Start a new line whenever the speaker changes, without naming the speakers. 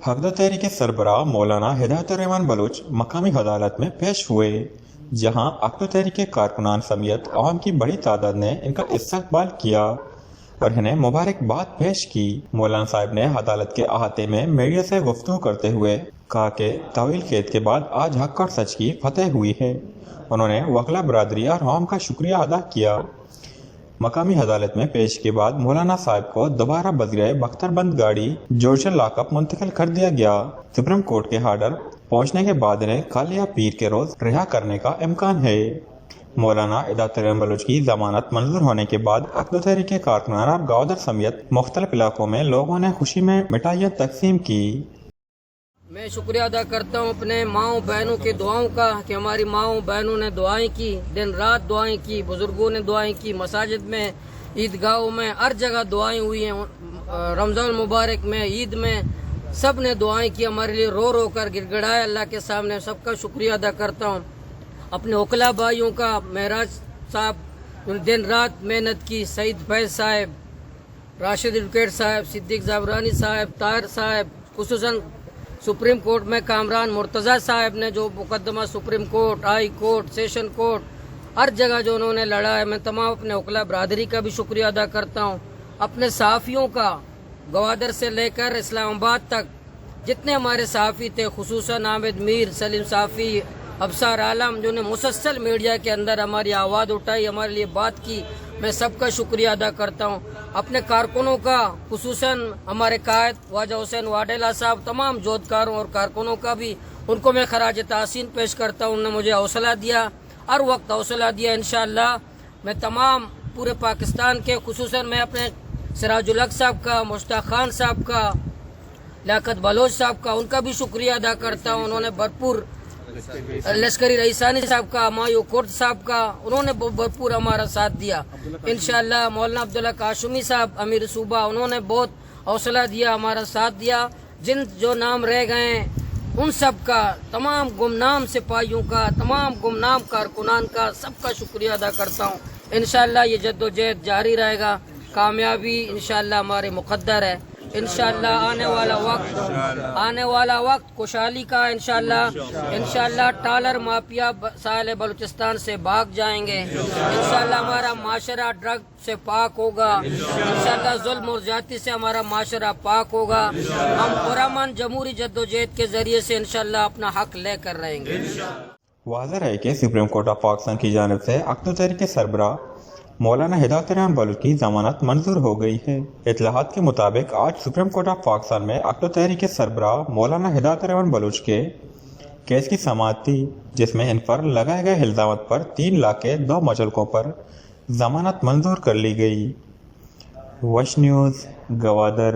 حقدہ تحریک سربراہ مولانا ہدایت الرحمان بلوچ مقامی عدالت میں پیش ہوئے، جہاں حقدہ تحریک کے کارکنان سمیت عوام کی بڑی تعداد نے ان کا استقبال کیا اور انہیں مبارکباد پیش کی۔ مولانا صاحب نے عدالت کے احاطے میں میڈیا سے گفتگو کرتے ہوئے کہا کہ طویل قید کے بعد آج حق اور سچ کی فتح ہوئی ہے۔ انہوں نے وکلا برادری اور عوام کا شکریہ ادا کیا۔ مقامی عدالت میں پیش کے بعد مولانا صاحب کو دوبارہ بذریعہ بختر بند گاڑی جوڑشل لاک اپ منتقل کر دیا گیا۔ سپریم کورٹ کے آرڈر پہنچنے کے بعد انہیں کل یا پیر کے روز رہا کرنے کا امکان ہے۔ مولانا ہدایت الرحمان بلوچ کی ضمانت منظور ہونے کے بعد حقدہ تحریک کے کارکنان اور گوادر سمیت مختلف علاقوں میں لوگوں نے خوشی میں مٹھائیاں تقسیم کی۔
میں شکریہ ادا کرتا ہوں اپنے ماؤں بہنوں کی دعاؤں کا کہ ہماری ماؤں بہنوں نے دعائیں کی، دن رات دعائیں کی، بزرگوں نے دعائیں کی، مساجد میں، عیدگاہوں میں، ہر جگہ دعائیں ہوئی ہیں۔ رمضان المبارک میں، عید میں سب نے دعائیں کی، ہمارے لیے رو رو کر گڑ گڑائے اللہ کے سامنے۔ سب کا شکریہ ادا کرتا ہوں۔ اپنے وکلا بھائیوں کا، معراج صاحب دن رات محنت کی، سعید فیض صاحب، راشد ایڈوکیٹ صاحب، صدیق زعفرانی صاحب، طاہر صاحب، خصوصاً سپریم کورٹ میں کامران مرتضیٰ صاحب نے جو مقدمہ supreme court, high court, session court, ہر جگہ جو انہوں نے لڑا ہے، میں تمام اپنے وکلا برادری کا بھی شکریہ ادا کرتا ہوں۔ اپنے صحافیوں کا، گوادر سے لے کر اسلام آباد تک جتنے ہمارے صحافی تھے، خصوصاً حامد میر، سلیم صافی، ابصار عالم، جو نے مسلسل میڈیا کے اندر ہماری آواز اٹھائی، ہمارے لیے بات کی، میں سب کا شکریہ ادا کرتا ہوں۔ اپنے کارکنوں کا، خصوصاً ہمارے قائد خواجہ حسین واڈیلا صاحب، تمام جودکاروں اور کارکنوں کا بھی ان کو میں خراج تحسین پیش کرتا ہوں۔ انہوں نے مجھے حوصلہ دیا، ہر وقت حوصلہ دیا۔ انشاءاللہ میں تمام پورے پاکستان کے، خصوصاً میں اپنے سراج الحق صاحب کا، مشتاق خان صاحب کا، لیاقت بلوچ صاحب کا، ان کا بھی شکریہ ادا کرتا ہوں۔ انہوں نے بھرپور، لشکری رئیسانی صاحب کا، مایو کورٹ صاحب کا، انہوں نے بھرپور ہمارا ساتھ دیا۔ انشاءاللہ مولانا عبداللہ قاسمی صاحب، امیر صوبہ، انہوں نے بہت حوصلہ دیا، ہمارا ساتھ دیا۔ جو نام رہ گئے ہیں ان سب کا، تمام گمنام سپاہیوں کا، تمام گمنام کارکنان کا، سب کا شکریہ ادا کرتا ہوں۔ انشاءاللہ یہ جدوجہد جاری رہے گا، کامیابی انشاءاللہ ہمارے مقدر ہے۔ انشاءاللہ آنے والا وقت خوشحالی کا، انشاءاللہ ٹالر مافیا ساحل بلوچستان سے بھاگ جائیں گے۔ انشاءاللہ ہمارا معاشرہ ڈرگ سے پاک ہوگا، انشاءاللہ ظلم اور زیادتی سے ہمارا معاشرہ پاک ہوگا۔ ہم پرامن جمہوری جدوجہد کے ذریعے سے انشاءاللہ اپنا حق لے کر رہیں گے۔
واضح ہے کہ سپریم کورٹ آف پاکستان کی جانب سے حقدہ تحریک سربراہ مولانا ہدایت الرحمان بلوچ کی ضمانت منظور ہو گئی ہے۔ اطلاعات کے مطابق آج سپریم کورٹ آف پاکستان میں حقدہ تحریک سربراہ مولانا ہدایت الرحمان بلوچ کے کیس کی سماعت تھی، جس میں ان پر لگائے گئے الزامات پر 3 لاکھ کے 2 مچلقوں پر ضمانت منظور کر لی گئی۔ وش نیوز، گوادر۔